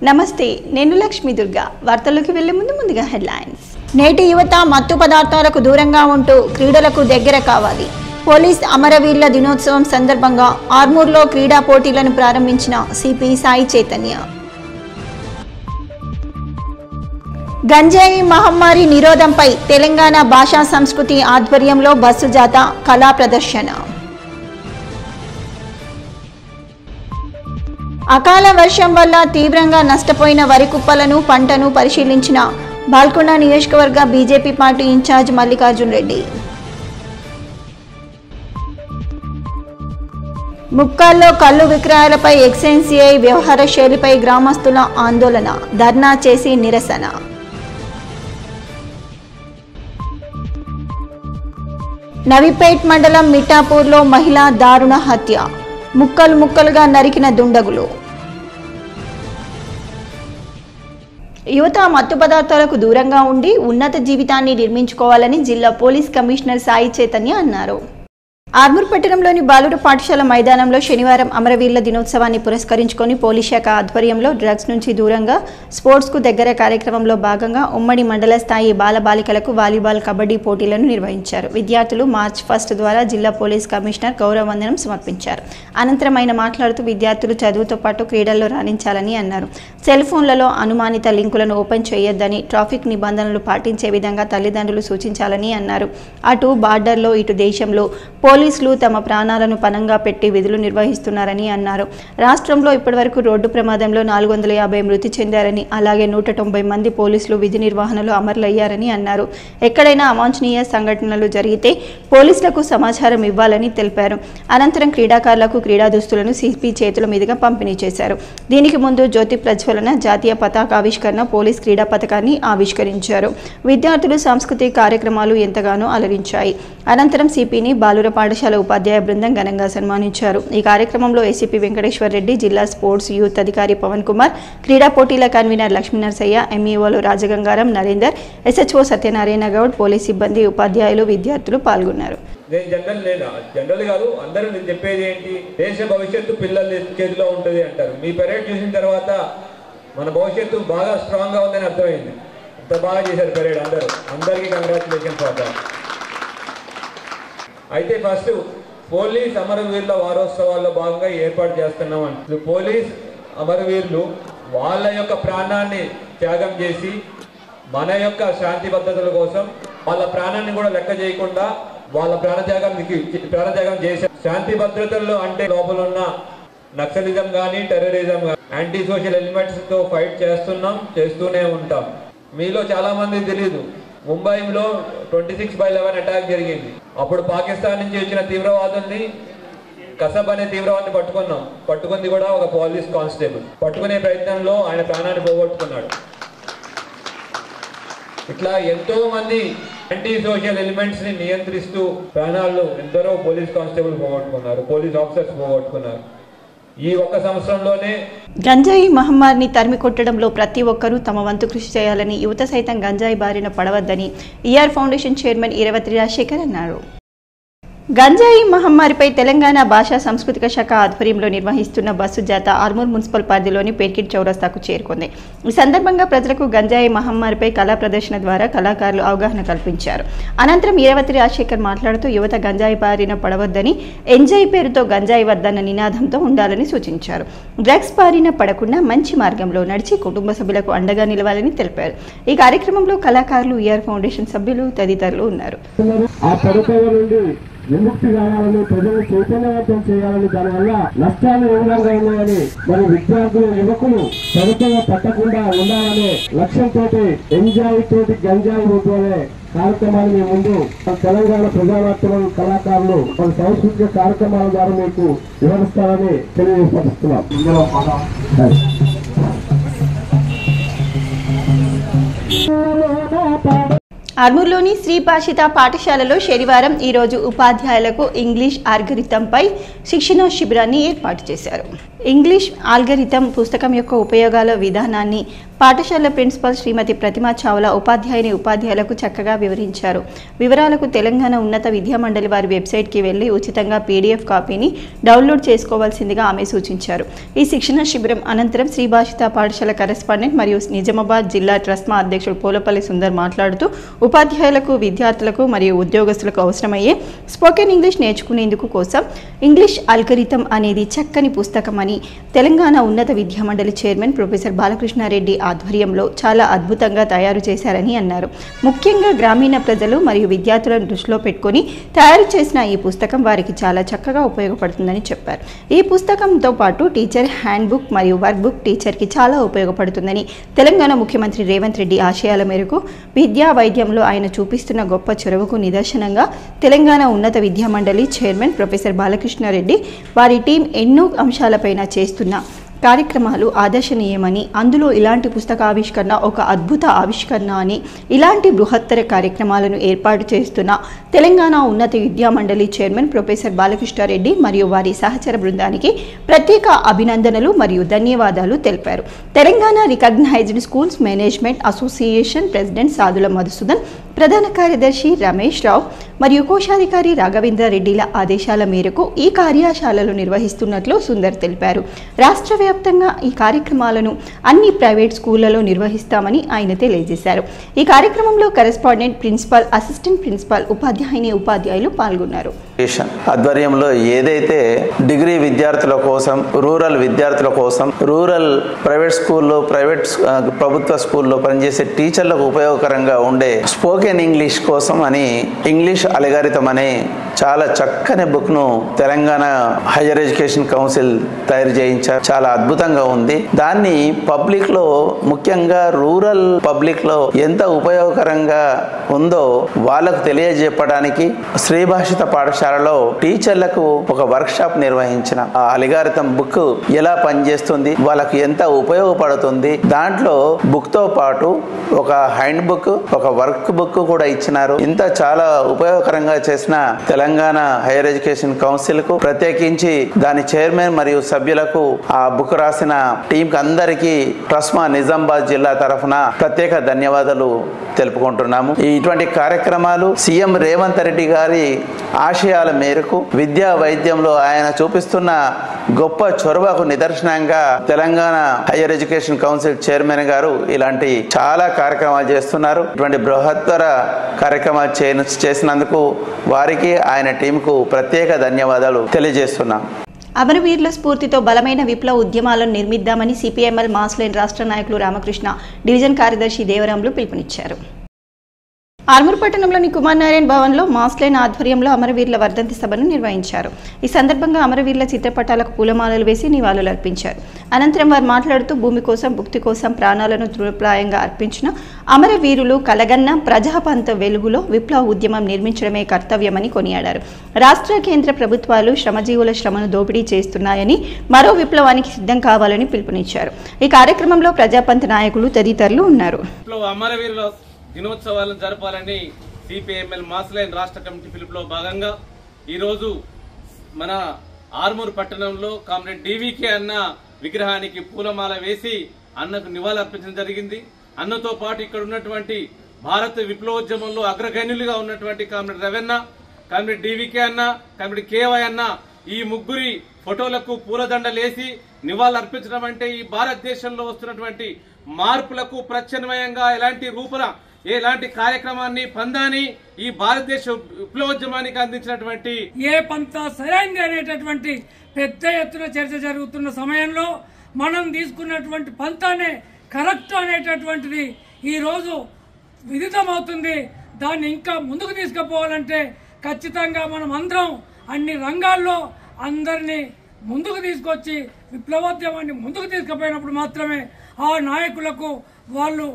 నమస్తే, నేను లక్ష్మీ దుర్గా. వార్తల్లోకి వెళ్లే ముందుగా హెడ్లైన్స్. నేటి యువత మత్తు పదార్థాలకు దూరంగా ఉంటూ క్రీడలకు దగ్గర కావాలి. పోలీస్ అమరవీరుల దినోత్సవం సందర్భంగా ఆర్మూర్లో క్రీడా పోటీలను ప్రారంభించిన సిపి సాయి చైతన్య. గంజాయి మహమ్మారి నిరోధంపై తెలంగాణ భాషా సంస్కృతి ఆధ్వర్యంలో బస్సు జాత కళా ప్రదర్శన. అకాల వర్షం వల్ల తీవ్రంగా నష్టపోయిన వరి కుప్పలను పంటను పరిశీలించిన బాల్కొండ నియోజకవర్గ BJP party incharge Mallikarjun Reddy. ముక్కాల్లో కల్లు విక్రయాలపై ఎక్సైజ్ వ్యవహార శైలిపై గ్రామస్తుల ఆందోళన, ధర్నా చేసి నిరసన. నవీపేట్ మండలం మిఠాపూర్లో మహిళ దారుణ హత్య, ముక్కలుగా నరికిన దుండగులు. యువత మత్తు పదార్థాలకు దూరంగా ఉండి ఉన్నత జీవితాన్ని నిర్మించుకోవాలని జిల్లా పోలీస్ కమిషనర్ సాయి చైతన్య అన్నారు. ఆర్మూర్ పట్టణంలోని బాలుర పాఠశాల మైదానంలో శనివారం అమరవీరుల దినోత్సవాన్ని పురస్కరించుకొని పోలీస్ శాఖ ఆధ్వర్యంలో డ్రగ్స్ నుంచి దూరంగా స్పోర్ట్స్కు దగ్గర కార్యక్రమంలో భాగంగా ఉమ్మడి మండల స్థాయి బాలబాలికలకు వాలీబాల్, కబడ్డీ పోటీలను నిర్వహించారు. విద్యార్థులు మార్చ్ 1 ద్వారా జిల్లా పోలీస్ కమిషనర్ గౌరవ వందనం సమర్పించారు. అనంతరం ఆయన మాట్లాడుతూ విద్యార్థులు చదువుతో పాటు క్రీడల్లో రాణించాలని అన్నారు. సెల్ ఫోన్లలో అనుమానిత లింకులను ఓపెన్ చేయొద్దని, ట్రాఫిక్ నిబంధనలు పాటించే విధంగా తల్లిదండ్రులు సూచించాలని అన్నారు. అటు బార్డర్లో ఇటు దేశంలో పోలీసులు తమ ప్రాణాలను పణంగా పెట్టి విధులు నిర్వహిస్తున్నారని అన్నారు. రాష్ట్రంలో ఇప్పటివరకు రోడ్డు ప్రమాదంలో 450 మృతి చెందారని, అలాగే 190 మంది పోలీసులు విధి నిర్వహణలో అమరులయ్యారని అన్నారు. ఎక్కడైనా అవాంఛనీయ సంఘటనలు జరిగితే పోలీసులకు సమాచారం ఇవ్వాలని తెలిపారు. అనంతరం క్రీడాకారులకు క్రీడా దుస్తులను సిపి చేతుల మీదుగా పంపిణీ చేశారు. దీనికి ముందు జ్యోతి ప్రజ్వలన, జాతీయ పతాకావిష్కరణ, పోలీస్ క్రీడా పథకాన్ని ఆవిష్కరించారు. విద్యార్థులు సాంస్కృతిక కార్యక్రమాలు ఎంతగానో అలరించాయి. అనంతరం సిపిని బాలుర పాఠశాల ఉపాధ్యాయ బృందం ఘనంగా సన్మానించారు. ఈ కార్యక్రమంలో ఏసీపీ వెంకటేశ్వర్ రెడ్డి, జిల్లా స్పోర్ట్స్ యూత్ అధికారి పవన్ కుమార్, క్రీడా పోటీల కన్వీనర్ లక్ష్మీ నరసయ్య, ఎంఈఓలు రాజగంగారం, నరేందర్, ఎస్హెచ్ఓ సత్యనారాయణ గౌడ్, పోలీస్ సిబ్బంది, ఉపాధ్యాయులు, విద్యార్థులు పాల్గొన్నారు. జనరల్ గారు అందరూ నేను చెప్పేది ఏంటి, దేశ భవిష్యత్తు పిల్లల చేతిలో ఉంటుంది అంటారు. మీ పెరేడ్ చూసిన తర్వాత మన భవిష్యత్తు బాగా స్ట్రాంగ్ గా ఉందని అర్థమైంది. ఇంత బాగా చేశారు పెరేడ్. అందరికీ కంగ్రాచులేషన్స్ ఫర్ దట్. అయితే ఫస్ట్ పోలీస్ అమరవీరుల వారోత్సవాల్లో భాగంగా ఏర్పాటు చేస్తున్నాం అంటే, పోలీస్ అమరవీరులు వాళ్ళ యొక్క ప్రాణాన్ని త్యాగం చేసి మన యొక్క శాంతి భద్రతల కోసం వాళ్ళ ప్రాణాన్ని కూడా లెక్క చేయకుండా వాళ్ళ ప్రాణత్యాగం చేసే శాంతి భద్రతల్లో అంటే లోపల ఉన్న నక్సలిజం కానీ, టెర్రరిజం కానీ, యాంటీ సోషల్ ఎలిమెంట్స్ తో ఫైట్ చేస్తూనే ఉంటాం. మీలో చాలా మంది తెలియదు, ముంబైలో 26/11 అటాక్ జరిగింది. అప్పుడు పాకిస్తాన్ నుంచి వచ్చిన తీవ్రవాదుల్ని, కసబ్ అనే తీవ్రవాదిని పట్టుకుంది కూడా ఒక పోలీస్ కానిస్టేబుల్. పట్టుకునే ప్రయత్నంలో ఆయన ప్రాణాన్ని పోగొట్టుకున్నాడు. ఇట్లా ఎంతో మంది యాంటీ సోషల్ ఎలిమెంట్స్ ని నియంత్రిస్తూ ప్రాణాలు ఎందరో పోలీస్ కానిస్టేబుల్ పోగొట్టుకున్నారు, పోలీస్ ఆఫీసర్స్ పోగొట్టుకున్నారు. ఈ ఒక్క సంవత్సరంలోనే గంజాయి మహమ్మారిని తరిమి కొట్టడంలో ప్రతి ఒక్కరూ తమ వంతు కృషి చేయాలని, యువత సైతం గంజాయి బారిన పడవద్దని ER foundation chairman Eravati Rajasekhar అన్నారు. గంజాయి మహమ్మారిపై తెలంగాణ భాషా సాంస్కృతిక శాఖ ఆధ్వర్యంలో నిర్వహిస్తున్న బస్సు జాత ఆర్మూర్ మున్సిపల్ పరిధిలోని పేర్కిట్ చౌరస్తాకు చేరుకుంది. ఈ సందర్భంగా ప్రజలకు గంజాయి మహమ్మారిపై కళా ప్రదర్శన ద్వారా కళాకారులు అవగాహన కల్పించారు. అనంతరం ఈరవతి రాజశేఖర్ మాట్లాడుతూ యువత గంజాయి బారిన పడవద్దని, ఎంజాయ్ పేరుతో గంజాయి వద్దన్న నినాదంతో ఉండాలని సూచించారు. డ్రగ్స్ బారిన పడకుండా మంచి మార్గంలో నడిచి కుటుంబ సభ్యులకు అండగా నిలవాలని తెలిపారు. ఈ కార్యక్రమంలో కళాకారులు, ఈఆర్ ఫౌండేషన్ సభ్యులు తదితరులు ఉన్నారు. విముక్తి కావాలని, ప్రజలు చైతన్యవంతం చేయాలని, దానివల్ల నష్టాలు ఏ విధంగా ఉన్నాయని, మరి విద్యార్థులు, యువకులు చదువుగా పట్టకుండా ఉండాలనే లక్ష్యంతో ఎంజాయ్ తోటి గంజాయి వద్దు అనే కార్యక్రమాన్ని మీ ముందు తెలంగాణ ప్రజానాట్యం కళాకారులు మన సాంస్కృతిక కార్యక్రమాల ద్వారా మీకు వివరిస్తారని తెలియజేస్తున్నాం. ఆర్మూర్లోని శ్రీ భాషిత పాఠశాలలో శనివారం ఈరోజు ఉపాధ్యాయులకు ఇంగ్లీష్ ఆల్గరిథంపై శిక్షణ శిబిరాన్ని ఏర్పాటు చేశారు. ఇంగ్లీష్ ఆల్గరిథం పుస్తకం యొక్క ఉపయోగాల విధానాన్ని పాఠశాల ప్రిన్సిపల్ శ్రీమతి ప్రతిమా చావ్లా ఉపాధ్యాయులకు చక్కగా వివరించారు. వివరాలకు తెలంగాణ ఉన్నత విద్యామండలి వారి వెబ్సైట్కి వెళ్లి ఉచితంగా పీడీఎఫ్ కాపీని డౌన్లోడ్ చేసుకోవాల్సిందిగా ఆమె సూచించారు. ఈ శిక్షణ శిబిరం అనంతరం శ్రీ భాషిత పాఠశాల కరెస్పాండెంట్ మరియు నిజామాబాద్ జిల్లా ట్రస్మా అధ్యక్షుడు పోలపల్లి సుందర్ మాట్లాడుతూ ఉపాధ్యాయులకు, విద్యార్థులకు మరియు ఉద్యోగస్తులకు అవసరమయ్యే స్పోకెన్ ఇంగ్లీష్ నేర్చుకునేందుకు కోసం ఇంగ్లీష్ అల్గరిథం అనేది చక్కని పుస్తకం అని తెలంగాణ ఉన్నత విద్యామండలి చైర్మన్ ప్రొఫెసర్ బాలకృష్ణారెడ్డి ఆధ్వర్యంలో చాలా అద్భుతంగా తయారు చేశారని అన్నారు. ముఖ్యంగా గ్రామీణ ప్రజలు మరియు విద్యార్థులను దృష్టిలో పెట్టుకుని తయారు చేసిన ఈ పుస్తకం వారికి చాలా చక్కగా ఉపయోగపడుతుందని చెప్పారు. ఈ పుస్తకంతో పాటు టీచర్ హ్యాండ్ బుక్ మరియు వర్క్ బుక్ టీచర్కి చాలా ఉపయోగపడుతుందని, తెలంగాణ ముఖ్యమంత్రి రేవంత్ రెడ్డి ఆశయాల మేరకు విద్యా వైద్యంలో ఆయన చూపిస్తున్న గొప్ప చొరవకు నిదర్శనంగా తెలంగాణ ఉన్నత విద్యామండలి చైర్మన్ ప్రొఫెసర్ బాలకృష్ణారెడ్డి వారి టీం ఎన్నో అంశాలపైన చేస్తున్న కార్యక్రమాలు ఆదర్శనీయమని, అందులో ఇలాంటి పుస్తకావిష్కరణ ఒక అద్భుత ఆవిష్కరణ అని, ఇలాంటి బృహత్తర కార్యక్రమాలను ఏర్పాటు చేస్తున్న తెలంగాణ ఉన్నత విద్యామండలి చైర్మన్ ప్రొఫెసర్ బాలకృష్ణారెడ్డి మరియు వారి సహచర బృందానికి ప్రత్యేక అభినందనలు మరియు ధన్యవాదాలు తెలిపారు. Telangana recognised schools management association president Sadula Madhusudan, ప్రధాన కార్యదర్శి రమేష్ రావు మరియు కోశాధికారి రాఘవేంద్ర రెడ్డిల ఆదేశాల మేరకు ఈ కార్యశాలలు నిర్వహిస్తున్నట్లు సుందర్ తెలిపారు. రాష్ట్ర వ్యాప్తంగా ఈ కార్యక్రమాలను అన్ని ప్రైవేట్ స్కూళ్లలో నిర్వహిస్తామని ఆయన తెలియజేశారు. ఈ కార్యక్రమంలో కరెస్పాండెంట్, ప్రిన్సిపల్, అసిస్టెంట్ ప్రిన్సిపల్, ఉపాధ్యాయులు పాల్గొన్నారు. ఆధ్వర్యంలో ఏదైతే డిగ్రీ విద్యార్థుల కోసం, రూరల్ విద్యార్థుల కోసం, రూరల్ ప్రైవేట్ స్కూల్లో, ప్రభుత్వ స్కూల్లో పనిచేసే టీచర్లకు ఉపయోగకరంగా ఉండే స్పోకెన్ ఇంగ్లీష్ కోసం అని ఇంగ్లీష్ అల్గారిథం అనే చాలా చక్కని బుక్ ను తెలంగాణ హైయర్ ఎడ్యుకేషన్ కౌన్సిల్ తయారు చేయించారు. చాలా అద్భుతంగా ఉంది. దాన్ని పబ్లిక్ లో, ముఖ్యంగా రూరల్ పబ్లిక్ లో ఎంత ఉపయోగకరంగా ఉందో వాళ్ళకు తెలియజెప్పడానికి శ్రీ భాషిత పాఠశాలలో టీచర్లకు ఒక వర్క్ షాప్ నిర్వహించిన. ఆ అల్గారిథం బుక్ ఎలా పనిచేస్తుంది, వాళ్ళకు ఎంత ఉపయోగపడుతుంది, దాంట్లో బుక్ తో పాటు ఒక హ్యాండ్ బుక్, ఒక వర్క్ బుక్ కూడా ఇచ్చినారు. ఇంత చాలా ఉపయోగకరంగా చేసిన తెలంగాణ హైయర్ ఎడ్యుకేషన్ కౌన్సిల్ కు, ప్రత్యేకించి దాని చైర్మన్ మరియు సభ్యులకు, ఆ బుక్ రాసిన టీం అందరికీ ట్రస్మా నిజామాబాద్ జిల్లా తరఫున ప్రత్యేక ధన్యవాదాలు తెలుపుకుంటున్నాము. ఇటువంటి కార్యక్రమాలు సీఎం రేవంత్ రెడ్డి గారి ఆశయాల మేరకు విద్యా వైద్యంలో ఆయన చూపిస్తున్న గొప్ప చొరవకు నిదర్శనంగా Telangana higher education council chairman గారు ఇలాంటి చాలా కార్యక్రమాలు చేస్తున్నారు. ఇటువంటి బృహత్తర కార్యక్రమాలు చేసినందుకు వారికి, ఆయన టీంకు ప్రత్యేక ధన్యవాదాలు తెలియజేస్తున్నాం. అమరవీరుల స్ఫూర్తితో బలమైన విప్లవ ఉద్యమాలను నిర్మిద్దామని సిపిఎంఎల్ మాస్లైన్ రాష్ట్ర నాయకులు రామకృష్ణ, డివిజన్ కార్యదర్శి దేవరాంలు పిలుపునిచ్చారు. ఆర్మూర్ పట్టణంలోని కుమార్ నారాయణ భవన్లో మాస్లైన్ ఆధ్వర్యంలో అమరవీరుల వర్ధంతి సభను నిర్వహించారు. ఈ సందర్భంగా అమరవీరుల చిత్రపటాలకు పూలమాలలు వేసి నివాళులర్పించారు. అనంతరం వారు మాట్లాడుతూ భూమి కోసం, భుక్తి కోసం ప్రాణాలను తృణప్రాయంగా అర్పించిన అమరవీరులు కలగన్న ప్రజాపంత వెలుగులో విప్లవ ఉద్యమం నిర్మించడమే కర్తవ్యమని కొనియాడారు. రాష్ట్ర, కేంద్ర ప్రభుత్వాలు శ్రమజీవుల శ్రమను దోపిడీ చేస్తున్నాయని, మరో విప్లవానికి సిద్ధం కావాలని పిలుపునిచ్చారు. ఈ కార్యక్రమంలో ప్రజాపంత నాయకులు తదితరులు ఉన్నారు. దినోత్సవాలను జరపాలని సిపిఎంఎల్ మాస్లైన్ రాష్ట్ర కమిటీ పిలుపులో భాగంగా ఈరోజు మన ఆర్మూర్ పట్టణంలో కామ్రేడ్ డివికే అన్న విగ్రహానికి పూలమాల వేసి అన్నకు నివాళులర్పించడం జరిగింది. అన్నతో పాటు ఇక్కడ ఉన్నటువంటి భారత విప్లవోద్యమంలో అగ్రగణ్యులుగా ఉన్నటువంటి కామ్రేడ్ రవెన్న, కామ్రేడ్ డివికే అన్న, కామ్రేడ్ కేవై అన్న, ఈ ముగ్గురి ఫోటోలకు పూలదండలేసి నివాళులర్పించడం అంటే ఈ భారతదేశంలో వస్తున్నటువంటి మార్పులకు ప్రత్యామ్నాయంగా ఎలాంటి కార్యక్రమాన్ని, పందాన్ని ఈ భారతదేశ విప్లవోద్యమానికి అందించినటువంటి ఏ పంతా సరైంది అనేటటువంటి పెద్ద ఎత్తున చర్చ జరుగుతున్న సమయంలో మనం తీసుకున్నటువంటి పంతానే కరెక్ట్ అనేటటువంటిది ఈ రోజు విదితమవుతుంది. దాన్ని ఇంకా ముందుకు తీసుకుపోవాలంటే ఖచ్చితంగా మనం అందరం అన్ని రంగాల్లో అందరినీ ముందుకు తీసుకొచ్చి విప్లవోద్యమాన్ని ముందుకు తీసుకుపోయినప్పుడు మాత్రమే ఆ నాయకులకు, వాళ్ళు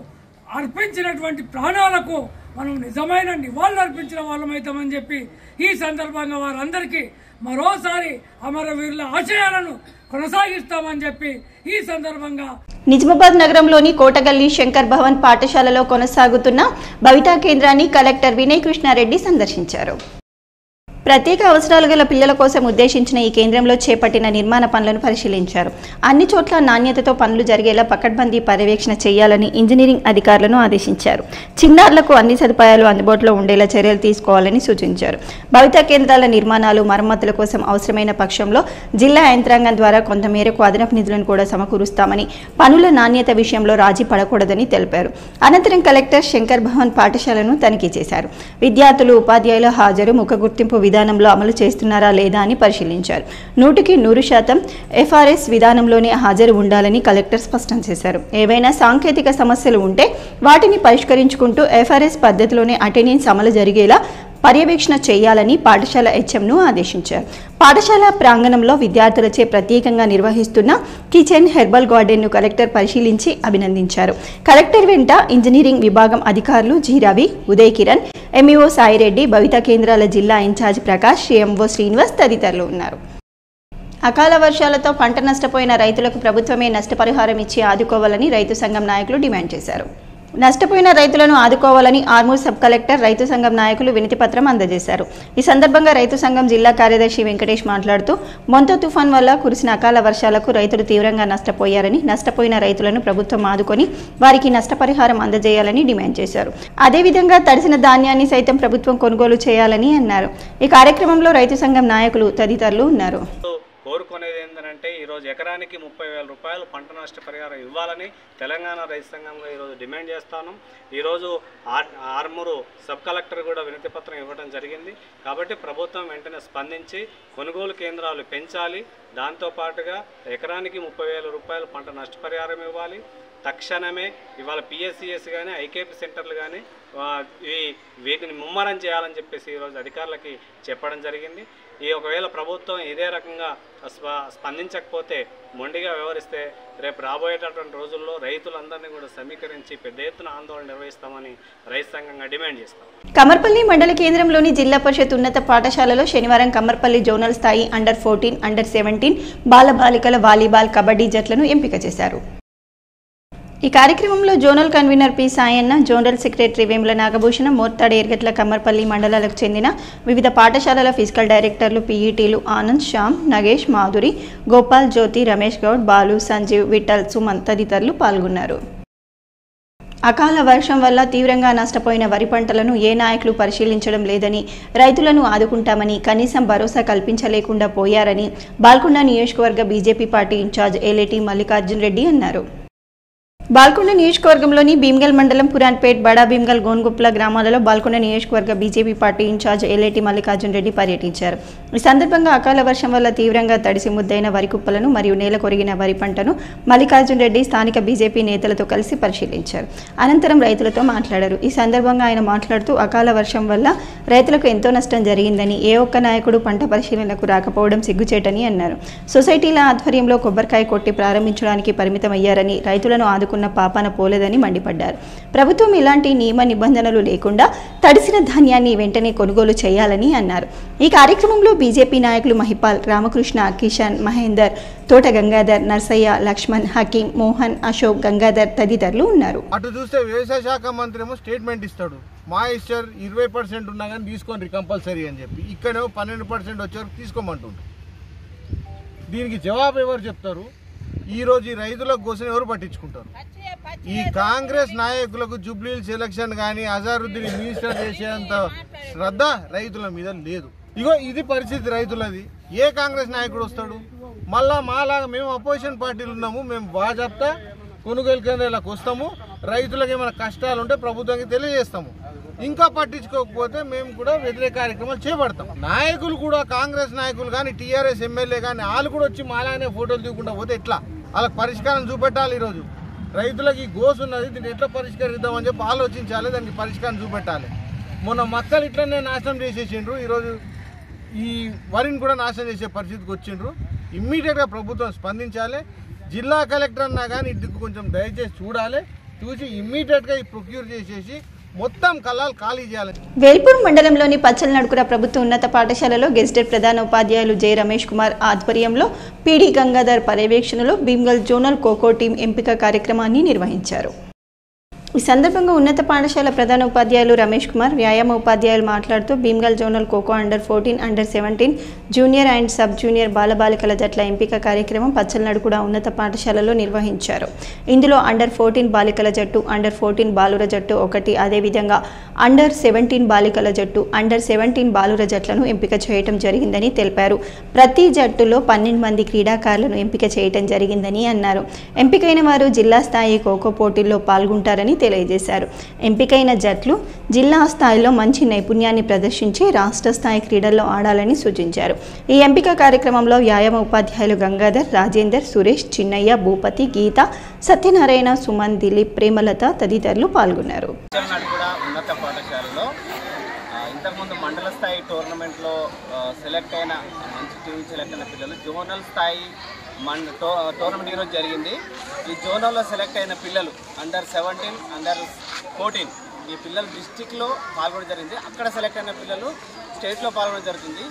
అర్పించినటువంటి ప్రాణాలకు మనం నిజమైన నివాళులు అర్పించిన వాళ్ళమైతామని చెప్పి ఈ సందర్భంగా వారందరికీ మరోసారి అమరవీరుల ఆశయాలను కొనసాగిస్తామని చెప్పి ఈ సందర్భంగా నిజామాబాద్ నగరంలోని కోటగల్లి శంకర్ భవన్ పాఠశాలలో కొనసాగుతున్న భవితా కేంద్రాన్ని కలెక్టర్ వినయ్ కృష్ణారెడ్డి సందర్శించారు. ప్రత్యేక అవసరాలు గల పిల్లల కోసం ఉద్దేశించిన ఈ కేంద్రంలో చేపట్టిన నిర్మాణ పనులను పరిశీలించారు. అన్ని చోట్ల నాణ్యతతో పనులు జరిగేలా పకడ్బందీ పర్యవేక్షణ చేయాలని ఇంజనీరింగ్ అధికారులను ఆదేశించారు. చిన్నారులకు అన్ని సదుపాయాలు అందుబాటులో ఉండేలా చర్యలు తీసుకోవాలని సూచించారు. భవిత కేంద్రాల నిర్మాణాలు మరమ్మతుల కోసం అవసరమైన పక్షంలో జిల్లా యంత్రాంగం ద్వారా కొంతమేరకు అదనపు నిధులను కూడా సమకూరుస్తామని, పనుల నాణ్యత విషయంలో రాజీ పడకూడదని తెలిపారు. అనంతరం కలెక్టర్ శంకర్ భవన్ పాఠశాలను తనిఖీ చేశారు. విద్యార్థులు, ఉపాధ్యాయుల హాజరు, ముఖ గుర్తింపు విధానంలో అమలు చేస్తున్నారా లేదా అని పరిశీలించారు. 100% FRS విధానంలోనే హాజరు ఉండాలని కలెక్టర్ స్పష్టం చేశారు. ఏవైనా సాంకేతిక సమస్యలు ఉంటే వాటిని పరిష్కరించుకుంటూ FRS పద్ధతిలోనే అటెండెన్స్ అమలు జరిగేలా పర్యవేక్షణ చేయాలని పాఠశాల HMను ఆదేశించారు. పాఠశాల ప్రాంగణంలో విద్యార్థులచే ప్రత్యేకంగా నిర్వహిస్తున్న కిచెన్ హెర్బల్ గార్డెన్ను కలెక్టర్ పరిశీలించి అభినందించారు. కలెక్టర్ వెంట ఇంజనీరింగ్ విభాగం అధికారులు జి రవి, ఉదయ్ కిరణ్, MEO సాయిరెడ్డి, భవిత కేంద్రాల జిల్లా ఇన్ఛార్జ్ ప్రకాష్, CMO శ్రీనివాస్ తదితరులు ఉన్నారు. అకాల వర్షాలతో పంట నష్టపోయిన రైతులకు ప్రభుత్వమే నష్టపరిహారం ఇచ్చి ఆదుకోవాలని రైతు సంఘం నాయకులు డిమాండ్ చేశారు. నష్టపోయిన రైతులను ఆదుకోవాలని ఆర్మూర్ సబ్ కలెక్టర్ రైతు సంఘం నాయకులు వినతిపత్రం అందజేశారు. ఈ సందర్భంగా రైతు సంఘం జిల్లా కార్యదర్శి వెంకటేష్ మాట్లాడుతూ, మొంత తుఫాన్ వల్ల కురిసిన అకాల వర్షాలకు రైతులు తీవ్రంగా నష్టపోయారని, నష్టపోయిన రైతులను ప్రభుత్వం ఆదుకొని వారికి నష్టపరిహారం అందజేయాలని డిమాండ్ చేశారు. అదేవిధంగా తడిసిన ధాన్యాన్ని సైతం ప్రభుత్వం కొనుగోలు చేయాలని అన్నారు. ఈ కార్యక్రమంలో రైతు సంఘం నాయకులు తదితరులు ఉన్నారు. కోరుకునేది ఏంటంటే ఈరోజు ఎకరానికి 30,000 రూపాయలు పంట నష్టపరిహారం ఇవ్వాలని తెలంగాణ రైతు సంఘంగా ఈరోజు డిమాండ్ చేస్తాను. ఈరోజు ఆర్మూరు సబ్ కలెక్టర్ కూడా వినతి పత్రం ఇవ్వడం జరిగింది. కాబట్టి ప్రభుత్వం వెంటనే స్పందించి కొనుగోలు కేంద్రాలు పెంచాలి. దాంతోపాటుగా ఎకరానికి 30,000 రూపాయలు పంట నష్టపరిహారం ఇవ్వాలి. తక్షణమే ఇవాళ PSCS కానీ IKP సెంటర్లు కానీ వీటిని ముమ్మరం చేయాలని చెప్పేసి ఈరోజు అధికారులకి చెప్పడం జరిగింది. ఒకవేళ ప్రభుత్వం ఇదే రకంగా స్పందించకపోతే, మొండిగా వ్యవహరిస్తే రేపు రాబోయేటటువంటి రోజుల్లో రైతులందరినీ కూడా సమీకరించి పెద్ద ఎత్తున ఆందోళన నిర్వహిస్తామని రైతు సంఘంగా డిమాండ్ చేస్తాం. కమర్పల్లి మండల కేంద్రంలోని జిల్లా పరిషత్ ఉన్నత పాఠశాలలో శనివారం కమర్పల్లి జోనల్ స్థాయి అండర్-14, అండర్-17 బాలబాలికల వాలీబాల్, కబడ్డీ జట్లను ఎంపిక చేశారు. ఈ కార్యక్రమంలో zonal convener P Sayanna, zonal secretary Vemula Nagabhushanam, Mortad, Ergatla, Kammarpally మండలాలకు చెందిన వివిధ పాఠశాలల ఫిజికల్ డైరెక్టర్లు, PETలు ఆనంద్, శ్యామ్, నగేష్, మాధురి, గోపాల్, జ్యోతి, రమేష్ గౌడ్, బాలు, సంజీవ్, విఠల్, సుమన్ తదితరులు పాల్గొన్నారు. అకాల వర్షం వల్ల తీవ్రంగా నష్టపోయిన వరి పంటలను ఏ నాయకులు పరిశీలించడం లేదని, రైతులను ఆదుకుంటామని కనీసం భరోసా కల్పించలేకుండా పోయారని బాల్కొండ నియోజకవర్గ BJP party incharge Aleti Mallikarjun Reddy అన్నారు. బాల్కొండ నియోజకవర్గంలోని భీమ్గల్ మండలం పురాన్పేట్, బడా భీమ్గల్, గోన్గుప్ల గ్రామాలలో బాల్కొండ నియోజకవర్గ BJP party incharge Aleti Mallikarjun Reddy పర్యటించారు. ఈ సందర్భంగా అకాల వర్షం వల్ల తీవ్రంగా తడిసి ముద్దైన వరి కుప్పలను మరియు నేల కొరిగిన వరి పంటను మల్లికార్జున్ రెడ్డి స్థానిక BJP నేతలతో కలిసి పరిశీలించారు. అనంతరం రైతులతో మాట్లాడారు. ఈ సందర్భంగా ఆయన మాట్లాడుతూ, అకాల వర్షం వల్ల రైతులకు ఎంతో నష్టం జరిగిందని, ఏ ఒక్క నాయకుడు పంట పరిశీలనకు రాకపోవడం సిగ్గుచేటని అన్నారు. సొసైటీల ఆధ్వర్యంలో కొబ్బరికాయ కొట్టి ప్రారంభించడానికి పరిమితమయ్యారని, రైతులను ఆదుకున్న పాపాన పోలేదని మండిపడ్డారు. ప్రభుత్వం ఇలాంటి నియమ నిబంధనలు లేకుండా తడిసిన ధాన్యాన్ని వెంటనే కొనుగోలు చేయాలని అన్నారు. ఈ కార్యక్రమంలో BJP నాయకులు మహిపాల్, రామకృష్ణ, కిషన్, మహేందర్, తోట గంగాధర్, నర్సయ్య, లక్ష్మణ్, హకీం, మోహన్, అశోక్, గంగాధర్ తదితరులు ఉన్నారు. అటు చూస్తే వ్యవసాయ శాఖ మంత్రి ఏమో స్టేట్మెంట్ ఇస్తాడు, మాయిశ్చర్ 20% ఉన్నా కానీ తీసుకోండి కంపల్సరీ అని చెప్పి, ఇక్కడేమో 12% వచ్చేవరకు తీసుకోమంటుండ్రు. దీనికి జవాబు ఎవరు చెప్తారు? ఈ రోజు ఈ రైతుల కోసం ఎవరు పట్టించుకుంటారు? ఈ కాంగ్రెస్ నాయకులకు జూబ్లీహిల్స్ ఎలక్షన్ కానీ అజారుద్దీన్ మినిస్టర్ చేసేంత శ్రద్ధ రైతుల మీద లేదు. ఇగో ఇది పరిస్థితి రైతులది. ఏ కాంగ్రెస్ నాయకుడు వస్తాడు? మళ్ళా మాలాగా మేము అపోజిషన్ పార్టీలు ఉన్నాము, మేము బాజాప్తా కొనుగోలు కేంద్రాలకు వస్తాము, రైతులకు ఏమైనా కష్టాలు ఉంటే ప్రభుత్వానికి తెలియజేస్తాము. ఇంకా పట్టించుకోకపోతే మేము కూడా వ్యతిరేక కార్యక్రమాలు చేపడతాం. నాయకులు కూడా, కాంగ్రెస్ నాయకులు కానీ, TRS ఎమ్మెల్యే కానీ, వాళ్ళు కూడా వచ్చి మాలాగానే ఫోటోలు దిగుకుంటా పోతే ఎట్లా? వాళ్ళకి పరిష్కారం చూపెట్టాలి. ఈరోజు రైతులకు ఈ గోసు ఉన్నది, దీన్ని ఎట్లా పరిష్కరిద్దామని చెప్పి ఆలోచించాలి, దానికి పరిష్కారం చూపెట్టాలి. మొన్న మక్కలు ఇట్లనే నాశనం చేసేసిండ్రు, ఈరోజు ఈ వరిని కూడా నాశనం చేసే పరిస్థితికి వచ్చిండ్రు. ఇమ్మీడియట్గా ప్రభుత్వం స్పందించాలి. జిల్లా కలెక్టర్ అన్నా కానీ ఇంటికి కొంచెం దయచేసి చూడాలి, చూసి ఇమ్మీడియట్గా ఈ ప్రొక్యూర్ చేసేసి మొత్తం కళ్ళాలు ఖాళీ చేయాలి. వేల్పూర్ మండలంలోని పచ్చలనడుకుర ప్రభుత్వ ఉన్నత పాఠశాలలో గెజిటెడ్ ప్రధాన ఉపాధ్యాయులు జె రమేష్ కుమార్ ఆధ్వర్యంలో PD గంగాధర్ పర్యవేక్షణలో భీమ్గల్ జోనల్ ఖోఖో టీం ఎంపిక కార్యక్రమాన్ని నిర్వహించారు. ఈ సందర్భంగా ఉన్నత పాఠశాల ప్రధాన ఉపాధ్యాయులు రమేష్ కుమార్, వ్యాయామ ఉపాధ్యాయులు మాట్లాడుతూ Bheemgal zonal kho kho అండర్-14, అండర్-17, junior and sub junior బాలబాలికల జట్ల ఎంపిక కార్యక్రమం పచ్చలనాడు కూడా ఉన్నత పాఠశాలలో నిర్వహించారు. ఇందులో అండర్-14 బాలికల జట్టు, అండర్-14 బాలుర జట్టు 1, అదేవిధంగా అండర్-17 బాలికల జట్టు, అండర్-17 బాలుర జట్లను ఎంపిక చేయడం జరిగిందని తెలిపారు. ప్రతి జట్టులో 12 మంది క్రీడాకారులను ఎంపిక చేయడం జరిగిందని అన్నారు. ఎంపికైన వారు జిల్లా స్థాయి ఖోఖో పోటీల్లో పాల్గొంటారని తెలియజేశారు. ఎంపికైన జట్లు జిల్లా స్థాయిలో మంచి నైపుణ్యాన్ని ప్రదర్శించి రాష్ట్ర స్థాయి క్రీడల్లో ఆడాలని సూచించారు. ఈ ఎంపిక కార్యక్రమంలో వ్యాయామ ఉపాధ్యాయులు గంగాధర్, రాజేందర్, సురేష్, చిన్నయ్య, భూపతి, గీత, సత్యనారాయణ, సుమన్, దిలీప్, ప్రేమలత తదితరులు పాల్గొన్నారు. ఉన్నత పాఠశాలలో ఇంతకుముందు మండల స్థాయి టోర్నమెంట్లో సెలెక్ట్ అయిన మంచి టీం సెలెక్ట్ అయిన పిల్లలు జోనల్ స్థాయి టోర్నమెంట్ ఈరోజు జరిగింది. ఈ జోనల్లో సెలెక్ట్ అయిన పిల్లలు అండర్-17, అండర్-14 ఈ పిల్లలు డిస్టిక్లో పాల్గొనడం జరిగింది. అక్కడ సెలెక్ట్ అయిన పిల్లలు స్టేట్లో పాల్గొనడం జరుగుతుంది.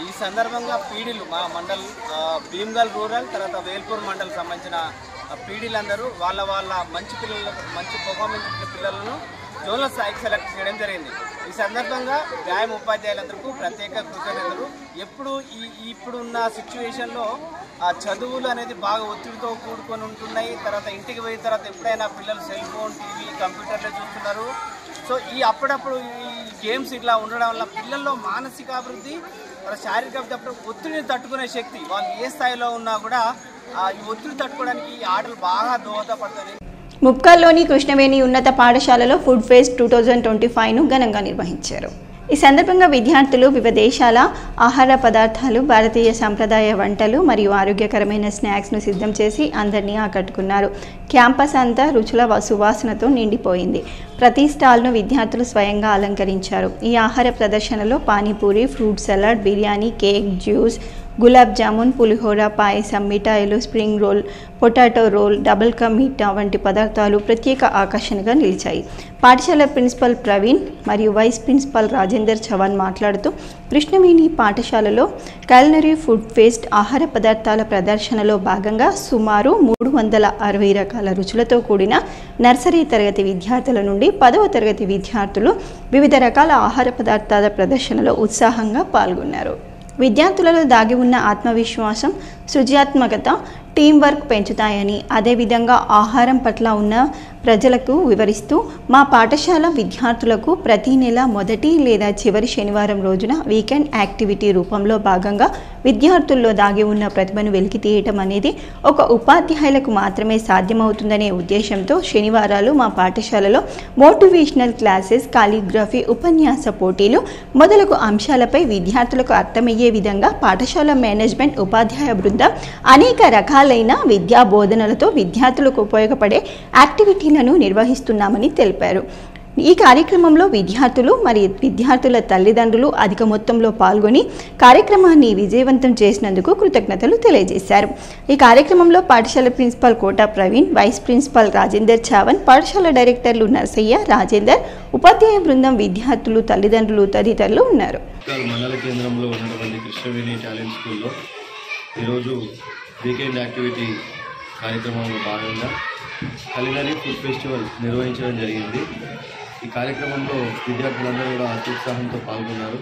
ఈ సందర్భంగా పీడీలు మా మండల్ భీమ్గల్ రూరల్ తర్వాత వేల్పూర్ మండల్ సంబంధించిన పీడీలందరూ వాళ్ళ మంచి పర్ఫార్మెన్స్ పిల్లలను జోనల్ స్థాయికి సెలెక్ట్ చేయడం జరిగింది. ఈ సందర్భంగా వ్యాయామ ఉపాధ్యాయులందరికీ ప్రత్యేక కృతజ్ఞతలు. ఇప్పుడున్న సిచ్యువేషన్లో ఆ చదువులు అనేది బాగా ఒత్తిడితో కూడుకొని ఉంటున్నాయి. తర్వాత ఇంటికి పోయిన తర్వాత ఎప్పుడైనా పిల్లలు సెల్ ఫోన్, టీవీ, కంప్యూటర్లో చూస్తున్నారు. సో అప్పుడప్పుడు ఈ గేమ్స్ ఇట్లా ఉండడం వల్ల పిల్లల్లో మానసిక అభివృద్ధి, శారీరక అభివృద్ధి, ఒత్తిడిని తట్టుకునే శక్తి వాళ్ళు ఏ స్థాయిలో ఉన్నా కూడా ఈ ఒత్తిడి తట్టుకోవడానికి ఈ ఆటలు బాగా దోహదపడతాయి. ముప్కాల్లోని కృష్ణవేణి ఉన్నత పాఠశాలలో ఫుడ్ ఫెస్ట్ 2025ను ఘనంగా నిర్వహించారు. ఈ సందర్భంగా విద్యార్థులు వివిధ దేశాల ఆహార పదార్థాలు, భారతీయ సంప్రదాయ వంటలు మరియు ఆరోగ్యకరమైన స్నాక్స్ను సిద్ధం చేసి అందరినీ ఆకట్టుకున్నారు. క్యాంపస్ అంతా రుచుల సువాసనతో నిండిపోయింది. ప్రతి స్టాల్ను విద్యార్థులు స్వయంగా అలంకరించారు. ఈ ఆహార ప్రదర్శనలో panipuri, fruit salad, biryani, cake, juice, gulab jamun, pulihora, payasam, మిఠాయిలు, spring roll, potato roll, double ka meetha వంటి పదార్థాలు ప్రత్యేక ఆకర్షణగా నిలిచాయి. పాఠశాల ప్రిన్సిపల్ ప్రవీణ్ మరియు వైస్ ప్రిన్సిపల్ రాజేందర్ చవాన్ మాట్లాడుతూ కృష్ణవేణి పాఠశాలలో క్యాలినరీ ఫుడ్ ఫెస్ట్ ఆహార పదార్థాల ప్రదర్శనలో భాగంగా సుమారు 360 రకాల రుచులతో కూడిన నర్సరీ తరగతి విద్యార్థుల నుండి 10వ తరగతి విద్యార్థులు వివిధ రకాల ఆహార పదార్థాల ప్రదర్శనలో ఉత్సాహంగా పాల్గొన్నారు. విద్యార్థులలో దాగి ఉన్న ఆత్మవిశ్వాసం, సృజనాత్మకత, టీం వర్క్ పెంచుతాయని, అదేవిధంగా ఆహారం పట్ల ఉన్న ప్రజలకు వివరిస్తూ మా పాఠశాల విద్యార్థులకు ప్రతి నెల మొదటి లేదా చివరి శనివారం రోజున వీకెండ్ యాక్టివిటీ రూపంలో భాగంగా విద్యార్థుల్లో దాగి ఉన్న ప్రతిభను వెలికి తీయటం అనేది ఒక ఉపాధ్యాయులకు మాత్రమే సాధ్యమవుతుందనే ఉద్దేశంతో శనివారాలు మా పాఠశాలలో మోటివేషనల్ క్లాసెస్, కాలిగ్రఫీ, ఉపన్యాస పోటీలు మొదలగు అంశాలపై విద్యార్థులకు అర్థమయ్యే విధంగా పాఠశాల మేనేజ్మెంట్, ఉపాధ్యాయ బృందం అనేక రకాలైన విద్యా బోధనలతో విద్యార్థులకు ఉపయోగపడే యాక్టివిటీలను నిర్వహిస్తున్నామని తెలిపారు. ఈ కార్యక్రమంలో విద్యార్థులు మరియు విద్యార్థుల తల్లిదండ్రులు అధిక మొత్తంలో పాల్గొని కార్యక్రమాన్ని విజయవంతం చేసినందుకు కృతజ్ఞతలు తెలియజేశారు. ఈ కార్యక్రమంలో పాఠశాల principal Kota Praveen, vice principal Rajender Chavan, పాఠశాల డైరెక్టర్లు నర్సయ్య, రాజేందర్, ఉపాధ్యాయ బృందం, విద్యార్థులు, తల్లిదండ్రులు తదితరులు ఉన్నారు. మండల కేంద్రంలో ఉన్నటువంటి కృష్ణవేణి టాలెంట్ స్కూల్లో ఈరోజు వీకెండ్ యాక్టివిటీ కార్యక్రమంలో భాగంగా కలినరీ ఫుడ్ ఫెస్టివల్ నిర్వహించడం జరిగింది. ఈ కార్యక్రమంలో విద్యార్థులందరూ కూడా అత్యుత్సాహంతో పాల్గొన్నారు.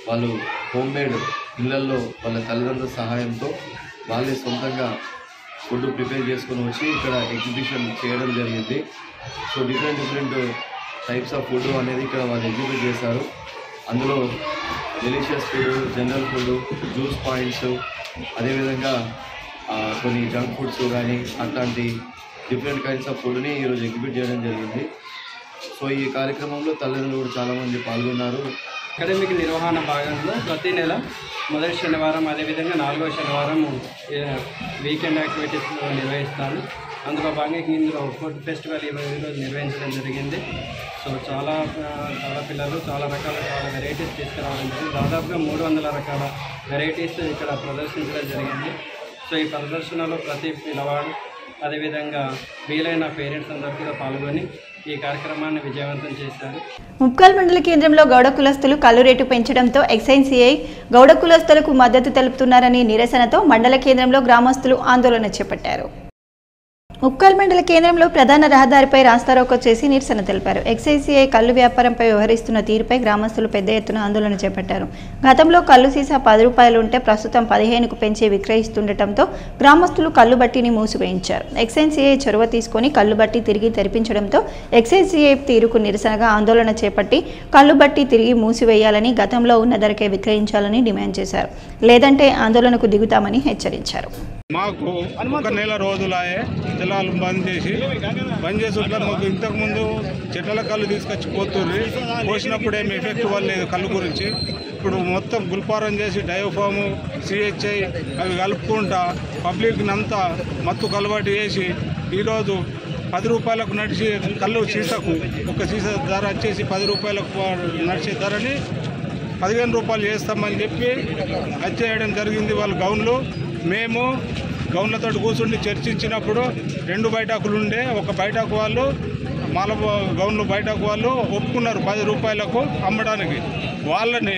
వాళ్ళు హోమ్ మేడ్ ఇళ్లల్లో వాళ్ళ తల్లిదండ్రుల సహాయంతో వాళ్ళే సొంతంగా ఫుడ్ ప్రిపేర్ చేసుకొని వచ్చి ఇక్కడ ఎగ్జిబిషన్ చేయడం జరిగింది. So different types of food అనేది ఇక్కడ వాళ్ళు ఎగ్జిబిట్ చేశారు. అందులో delicious food, general food, juice points, అదేవిధంగా కొన్ని జంక్ ఫుడ్స్ కానీ అట్లాంటి డిఫరెంట్ కైండ్స్ ఆఫ్ ఫుడ్ని ఈరోజు ఎగ్జిబిట్ చేయడం జరిగింది. సో ఈ కార్యక్రమంలో తల్లిదండ్రులు కూడా చాలామంది పాల్గొన్నారు. అకాడమిక్ నిర్వహణ భాగంలో ప్రతి నెల మొదటి శనివారం, అదేవిధంగా 4వ శనివారం వీకెండ్ యాక్టివిటీస్ నిర్వహిస్తాను. అందులో భాగంగా ఇందులో ఫుడ్ ఫెస్టివల్ ఈరోజు నిర్వహించడం జరిగింది. సో చాలా పిల్లలు చాలా వెరైటీస్ తీసుకురావడం జరిగింది. దాదాపుగా 300 రకాల వెరైటీస్ ఇక్కడ ప్రదర్శించడం జరిగింది. సో ఈ ప్రదర్శనలో ప్రతి పిల్లవాడు, అదేవిధంగా వీలైన పేరెంట్స్ అందరూ కూడా పాల్గొని ఈ కార్యక్రమాన్ని విజయవంతం చేశారు. ముప్కాల్ మండల కేంద్రంలో గౌడ కులస్తులు కల్లు రేటు పెంచడంతో ఎక్సైన్సీఐ గౌడ కులస్తులకు మద్దతు తెలుపుతున్నారని నిరసనతో మండల కేంద్రంలో గ్రామస్తులు ఆందోళన చేపట్టారు. ఉక్కల్ మండల కేంద్రంలో ప్రధాన రహదారిపై రాస్తారోకో చేసి నిరసన తెలిపారు. ఎక్సైసీఐ కల్లు వ్యాపారంపై వ్యవహరిస్తున్న తీరుపై గ్రామస్తులు పెద్ద ఎత్తున ఆందోళన చేపట్టారు. గతంలో కల్లు సీసా 10 రూపాయలు ఉంటే ప్రస్తుతం 15కు పెంచి విక్రయిస్తుండటంతో గ్రామస్తులు కల్లు బట్టిని మూసివేయించారు. ఎక్సైసీఐ చొరవ తీసుకుని కల్లు బట్టి తిరిగి తెరిపించడంతో ఎక్సైసీఐ తీరుకు నిరసనగా ఆందోళన చేపట్టి కల్లు బట్టి తిరిగి మూసివేయాలని, గతంలో ఉన్న ధరకే విక్రయించాలని డిమాండ్ చేశారు. లేదంటే ఆందోళనకు దిగుతామని హెచ్చరించారు. మాకు ఒక నెల రోజులాయే జిల్లాలు బంద్ చేసి మాకు ఇంతకుముందు చెట్ల కళ్ళు తీసుకొచ్చి పోసినప్పుడు ఏమి ఎఫెక్ట్ లేదు కళ్ళు గురించి. ఇప్పుడు మొత్తం గుల్పారం చేసి డయోఫాము, సిహెచ్ఐ అవి కలుపుకుంటా పబ్లిక్ని అంతా మత్తు కలవాటు చేసి ఈరోజు 10 రూపాయలకు నడిచి కళ్ళు సీసాకు ఒక సీసా ధర వచ్చేసి 10 రూపాయలకు నడిచే ధరని 15 రూపాయలు చేస్తామని చెప్పి వచ్చేయడం జరిగింది. వాళ్ళు గౌన్లు మేము గౌన్లతో కూర్చుండి చర్చించినప్పుడు 2 బైటాకులు ఉండే, ఒక బైటాకు వాళ్ళు మాల గౌన్లు బైటాకు వాళ్ళు ఒప్పుకున్నారు 10 రూపాయలకు అమ్మడానికి. వాళ్ళని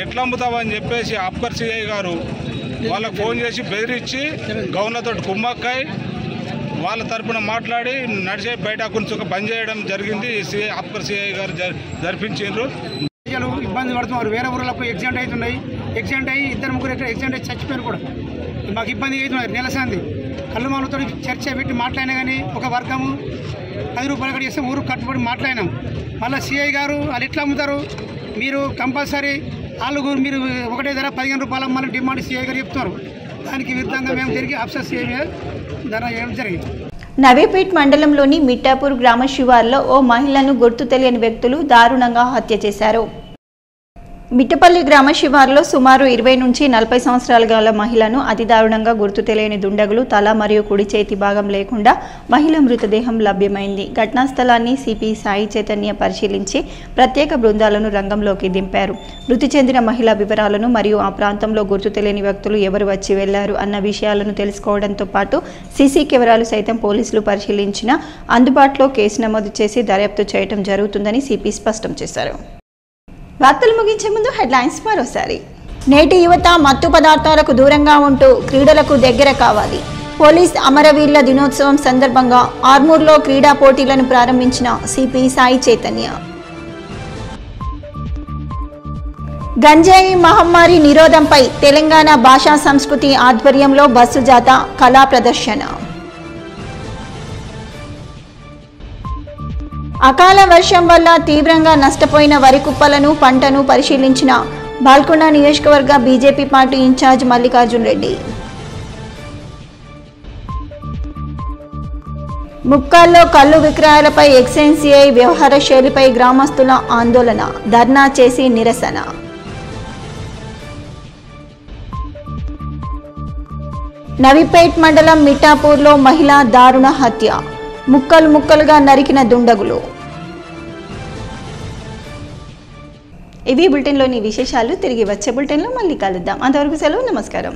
ఎట్లా అమ్ముతామని చెప్పేసి ఆప్కర్ సిఐ గారు వాళ్ళకు ఫోన్ చేసి బెదిరించి గౌన్లతో కుమ్మక్కాయి వాళ్ళ తరపున మాట్లాడి నడిచే బైటాకుని బంద్ చేయడం జరిగింది. ఆప్కర్ సిఐ గారు జరిపించారు. ఇబ్బంది పడుతున్నారు. వేరే ఊళ్ళకు యాక్సిడెంట్ అవుతున్నాయి. యాక్సిడెంట్ అయ్యి 2-3 యాక్సిడెంట్ అయ్యి చచ్చిపోయారు కూడా. మాకు ఇబ్బంది అవుతున్నారు. నెలసాంది కళ్ళు మాలతో చర్చ పెట్టి మాట్లాడినా కానీ ఒక వర్గము 10 రూపాయలు కట్టి చేస్తే ఊరు కట్టుబడి మాట్లాడినాం. మళ్ళీ సిఐ గారు వాళ్ళు ఎట్లా అమ్ముతారు, మీరు కంపల్సరీ వాళ్ళు మీరు ఒకటే ధర 15 రూపాయలు అమ్మాలని డిమాండ్ సిఐ గారు చెప్తున్నారు. దానికి విరుద్ధంగా మేము తిరిగి ఆఫీసర్ సిఐ మీద ధర చేయడం జరిగింది. నవీపేట్ మండలంలోని మిట్టాపూర్ గ్రామ శివార్లో ఓ మహిళను గుర్తు తెలియని వ్యక్తులు దారుణంగా హత్య చేశారు. మిట్టపల్లి గ్రామ శివార్లో సుమారు 20 నుంచి 40 సంవత్సరాల గల మహిళను అతి దారుణంగా గుర్తు తెలియని దుండగులు తల మరియు కుడి చేతి భాగం లేకుండా మహిళ మృతదేహం లభ్యమైంది. ఘటనా స్థలాన్ని సిపి సాయి చైతన్య పరిశీలించి ప్రత్యేక బృందాలను రంగంలోకి దింపారు. మృతి చెందిన మహిళ వివరాలను మరియు ఆ ప్రాంతంలో గుర్తు తెలియని వ్యక్తులు ఎవరు వచ్చి వెళ్లారు అన్న విషయాలను తెలుసుకోవడంతో పాటు సీసీ కెమెరాలు సైతం పోలీసులు పరిశీలించిన అందుబాటులో కేసు నమోదు చేసి దర్యాప్తు చేయడం జరుగుతుందని సిపి స్పష్టం చేశారు. వార్తలు ముగించే ముందు హెడ్లైన్స్ మరోసారి. నేటి యువత మత్తు పదార్థాలకు దూరంగా ఉంటూ క్రీడలకు దగ్గర కావాలి. పోలీస్ అమరవీరుల దినోత్సవం సందర్భంగా ఆర్మూర్లో క్రీడా పోటీలను ప్రారంభించిన సిపి సాయి చైతన్య. గంజాయి మహమ్మారి నిరోధంపై తెలంగాణ భాషా సంస్కృతి ఆధ్వర్యంలో బస్సు జాత కళా ప్రదర్శన. అకాల వర్షం వల్ల తీవ్రంగా నష్టపోయిన వరి కుప్పలను పంటను పరిశీలించిన బాల్కొండ నియోజకవర్గ BJP party incharge Mallikarjun Reddy. ముక్కాల్లో కల్లు విక్రయాలపై ఎక్సైసీఐ వ్యవహార శైలిపై గ్రామస్తుల ఆందోళన, ధర్నా చేసి నిరసన. నవీపేట్ మండలం మిట్టాపూర్లో మహిళ దారుణ హత్య, ముక్కలు ముక్కలుగా నరికిన దుండగులు. ఇవి బులెటిన్లోని విశేషాలు. తిరిగి వచ్చే బులెటిన్లో మళ్ళీ కలుద్దాం. అంతవరకు సెలవు. నమస్కారం.